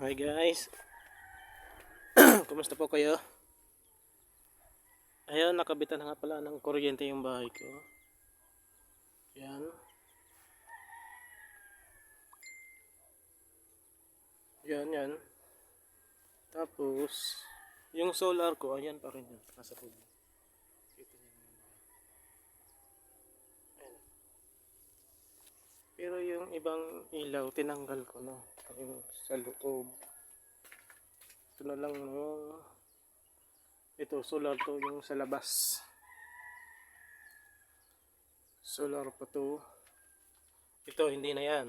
Hi guys, kumusta po kayo? Ayun, nakabitan na nga pala ng kuryente yung bahay ko. Yan. Yan. Tapos, yung solar ko, ayan pa rin yan. Nasa tubo. Kita niyo naman. Ayan. Pero yung ibang ilaw, tinanggal ko na. Yung sa loob. Ito na lang yung ito, solar to yung sa labas. Solar pa to. Ito, hindi na yan.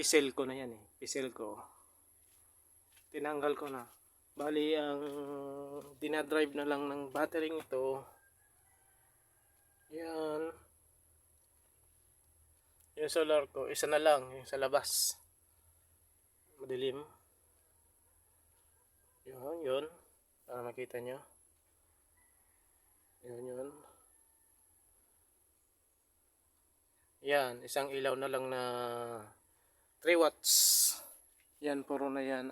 Pisel ko na yan eh. Pisel ko. Tinanggal ko na. Bali, ang dinadrive na lang ng battery ito. Yan. Yung solar ko, isa na lang. Yung sa labas. Madilim. Yun. Para makita nyo. Yun. Yan, isang ilaw na lang na 3 watts. Yan, puro na yan,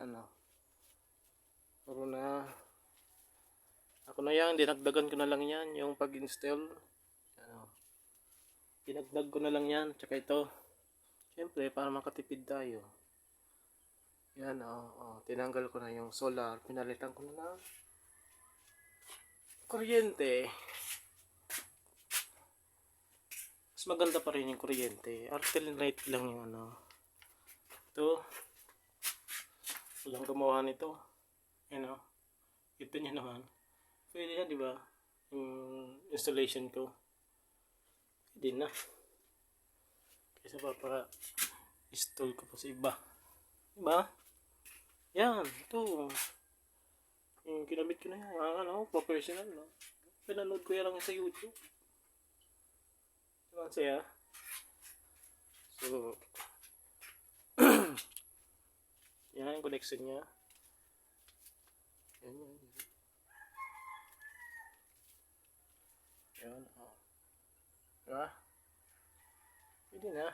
puro na. Ako na yan, dinagdagan ko na lang yan, yung pag-install. Dinagdag ko na lang yan, tsaka ito. Siyempre, para makatipid tayo. Yan, tinanggal ko na yung solar. Pinalitan ko na lang kuryente. Mas maganda pa rin yung kuryente. Alternate lang yung ito. Walang gumawa nito. Ito niya naman. Pwede na, di ba? Yung installation ko. Pwede na. Kaysa install ko pa sa iba. Diba? Yan, ito. Yung kinabit ko na yan. Professional, no? Pinanood ko yan sa YouTube. Diba, saya? So, yan yung connection niya. Yan, diba? Pwede na.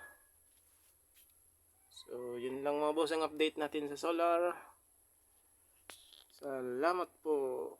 So, yun lang mga boss ang update natin sa solar. Salamat po.